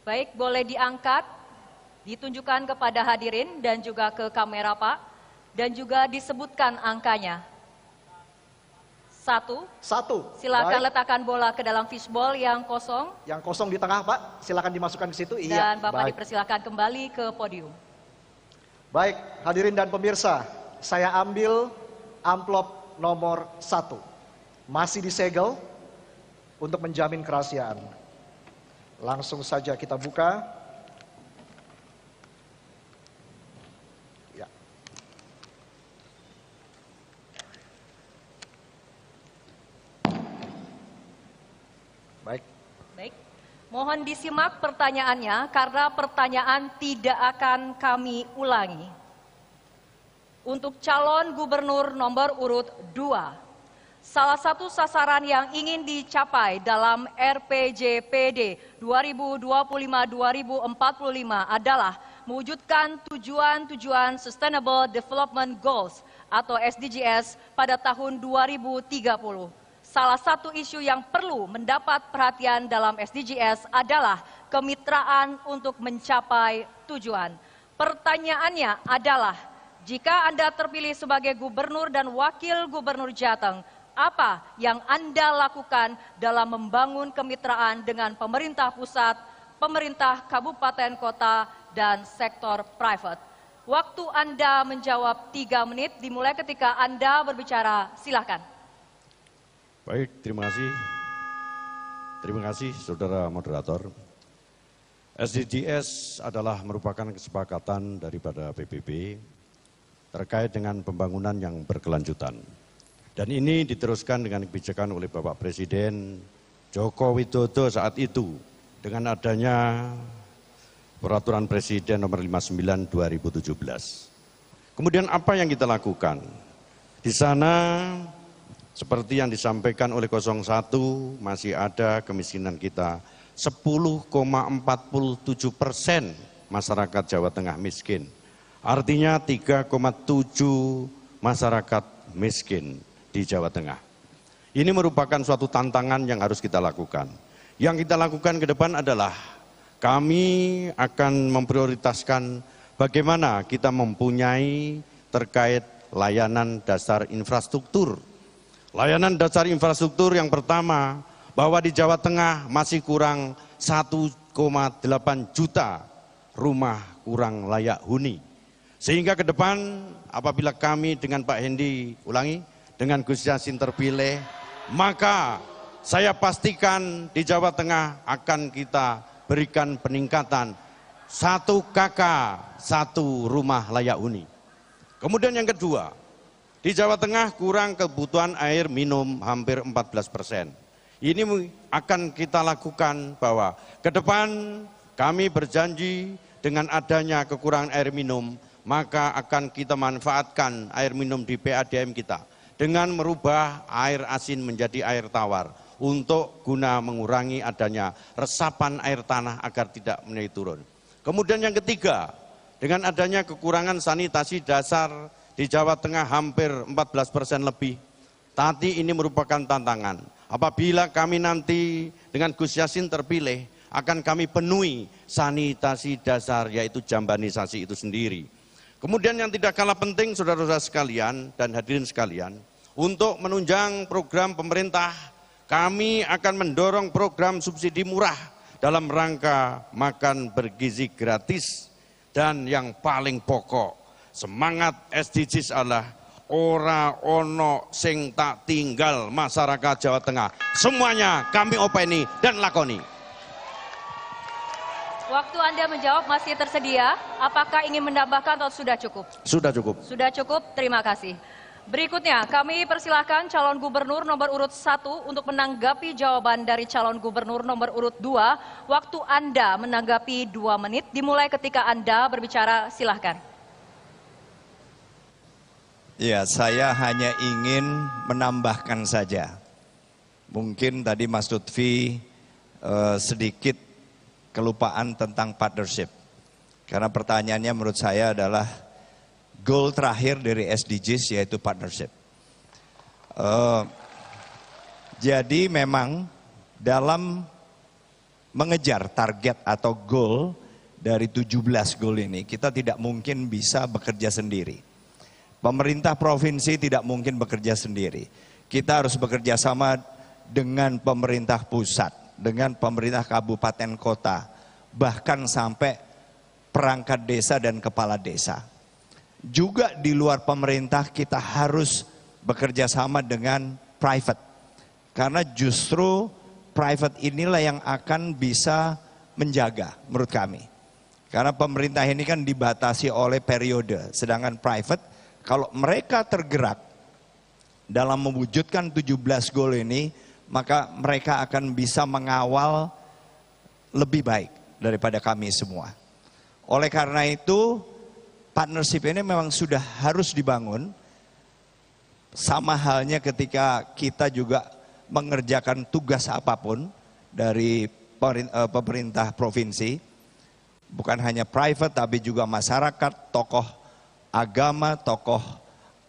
Baik, boleh diangkat, ditunjukkan kepada hadirin dan juga ke kamera Pak, dan juga disebutkan angkanya. 1. Silakan Baik. letakkan bola ke dalam fishball yang kosong. Yang kosong di tengah, Pak. Silakan dimasukkan ke situ. Dan Bapak baik. dipersilakan kembali ke podium. Baik, hadirin dan pemirsa, saya ambil amplop nomor 1. Masih disegel untuk menjamin kerahasiaan. Langsung saja kita buka. Ya. Baik. Baik, mohon disimak pertanyaannya karena pertanyaan tidak akan kami ulangi. Untuk calon gubernur nomor urut 2, salah satu sasaran yang ingin dicapai dalam RPJPD 2025-2045 adalah mewujudkan tujuan-tujuan Sustainable Development Goals atau SDGs pada tahun 2030. Salah satu isu yang perlu mendapat perhatian dalam SDGs adalah kemitraan untuk mencapai tujuan. Pertanyaannya adalah, jika Anda terpilih sebagai gubernur dan wakil gubernur Jateng, apa yang Anda lakukan dalam membangun kemitraan dengan pemerintah pusat, pemerintah kabupaten kota, dan sektor private? Waktu Anda menjawab 3 menit dimulai ketika Anda berbicara, silakan. Baik, terima kasih. Terima kasih, Saudara Moderator. SDGs adalah merupakan kesepakatan daripada PBB terkait dengan pembangunan yang berkelanjutan. Dan ini diteruskan dengan kebijakan oleh Bapak Presiden Joko Widodo saat itu dengan adanya Peraturan Presiden nomor 59 2017. Kemudian apa yang kita lakukan? Di sana seperti yang disampaikan oleh 01 masih ada kemiskinan kita 10,47% masyarakat Jawa Tengah miskin. Artinya 3,7 masyarakat miskin di Jawa Tengah. Ini merupakan suatu tantangan yang harus kita lakukan. Yang kita lakukan ke depan adalah kami akan memprioritaskan bagaimana kita mempunyai terkait layanan dasar infrastruktur. Layanan dasar infrastruktur yang pertama, bahwa di Jawa Tengah masih kurang 1,8 juta rumah kurang layak huni. Sehingga ke depan apabila kami dengan Pak Hendi, dengan Gus Yassin terpilih, maka saya pastikan di Jawa Tengah akan kita berikan peningkatan 1 KK, 1 rumah layak huni. Kemudian yang kedua, di Jawa Tengah kurang kebutuhan air minum hampir 14%. Ini akan kita lakukan bahwa ke depan kami berjanji dengan adanya kekurangan air minum, maka akan kita manfaatkan air minum di PADM kita dengan merubah air asin menjadi air tawar untuk guna mengurangi adanya resapan air tanah agar tidak menjadi turun. Kemudian yang ketiga, dengan adanya kekurangan sanitasi dasar di Jawa Tengah hampir 14% lebih. Tadi ini merupakan tantangan. Apabila kami nanti dengan Gus Yassin terpilih, akan kami penuhi sanitasi dasar yaitu jambanisasi itu sendiri. Kemudian yang tidak kalah penting saudara-saudara sekalian dan hadirin sekalian, untuk menunjang program pemerintah, kami akan mendorong program subsidi murah dalam rangka makan bergizi gratis. Dan yang paling pokok, semangat SDGs adalah ora ono sing tak tinggal masyarakat Jawa Tengah. Semuanya kami openi dan lakoni. Waktu Anda menjawab masih tersedia. Apakah ingin menambahkan atau sudah cukup? Sudah cukup. Sudah cukup, terima kasih. Berikutnya, kami persilahkan calon gubernur nomor urut 1 untuk menanggapi jawaban dari calon gubernur nomor urut 2. Waktu Anda menanggapi 2 menit, dimulai ketika Anda berbicara, silahkan. Ya, saya hanya ingin menambahkan saja. Mungkin tadi Mas Lutfi sedikit kelupaan tentang partnership. Karena pertanyaannya menurut saya adalah goal terakhir dari SDGs yaitu partnership. Jadi memang dalam mengejar target atau goal dari 17 goal ini, kita tidak mungkin bisa bekerja sendiri. Pemerintah provinsi tidak mungkin bekerja sendiri. Kita harus bekerja sama dengan pemerintah pusat, dengan pemerintah kabupaten kota, bahkan sampai perangkat desa dan kepala desa. Juga di luar pemerintah kita harus bekerja sama dengan private. Karena justru private inilah yang akan bisa menjaga menurut kami. Karena pemerintah ini kan dibatasi oleh periode, sedangkan private kalau mereka tergerak dalam mewujudkan 17 goal ini, maka mereka akan bisa mengawal lebih baik daripada kami semua. Oleh karena itu, partnership ini memang sudah harus dibangun. Sama halnya ketika kita juga mengerjakan tugas apapun dari pemerintah provinsi, bukan hanya private tapi juga masyarakat, tokoh agama, tokoh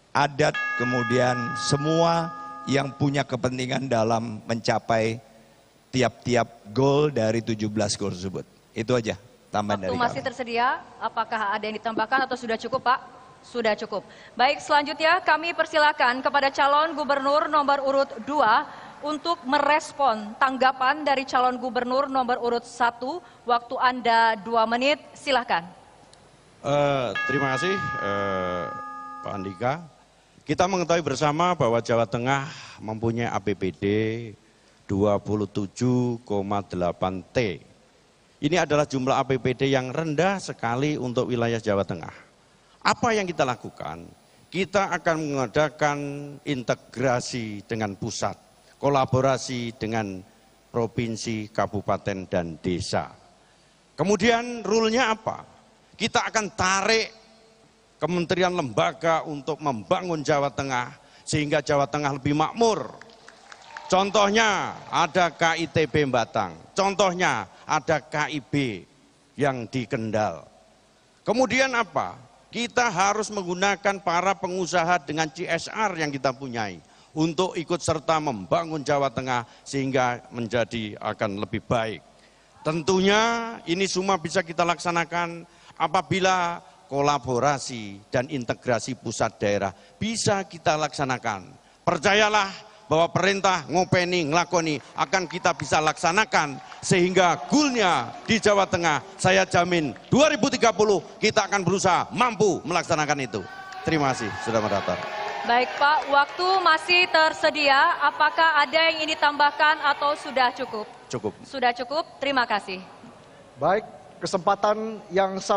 adat, kemudian semua yang punya kepentingan dalam mencapai tiap-tiap goal dari 17 goal tersebut. Itu aja tambahan dari kami. Waktu masih tersedia, apakah ada yang ditambahkan atau sudah cukup, Pak? Sudah cukup. Baik, selanjutnya kami persilakan kepada calon gubernur nomor urut 2 untuk merespon tanggapan dari calon gubernur nomor urut 1. Waktu Anda 2 menit, silakan. Terima kasih Pak Andika. Kita mengetahui bersama bahwa Jawa Tengah mempunyai APBD 27,8 T. Ini adalah jumlah APBD yang rendah sekali untuk wilayah Jawa Tengah. Apa yang kita lakukan? Kita akan mengadakan integrasi dengan pusat, kolaborasi dengan provinsi, kabupaten, dan desa. Kemudian rule-nya apa? Kita akan tarik kementerian lembaga untuk membangun Jawa Tengah sehingga Jawa Tengah lebih makmur. Contohnya ada KITB Batang, contohnya ada KIB yang di Kendal. Kemudian apa? Kita harus menggunakan para pengusaha dengan CSR yang kita punyai untuk ikut serta membangun Jawa Tengah sehingga menjadi akan lebih baik. Tentunya ini semua bisa kita laksanakan apabila kolaborasi dan integrasi pusat daerah bisa kita laksanakan. Percayalah bahwa perintah ngopeni, ngelakoni akan kita bisa laksanakan sehingga goalnya di Jawa Tengah saya jamin 2030 kita akan berusaha mampu melaksanakan itu. Terima kasih sudah mendatar. Baik Pak, waktu masih tersedia. Apakah ada yang ingin ditambahkan atau sudah cukup? Cukup. Sudah cukup, terima kasih. Baik, kesempatan yang sama.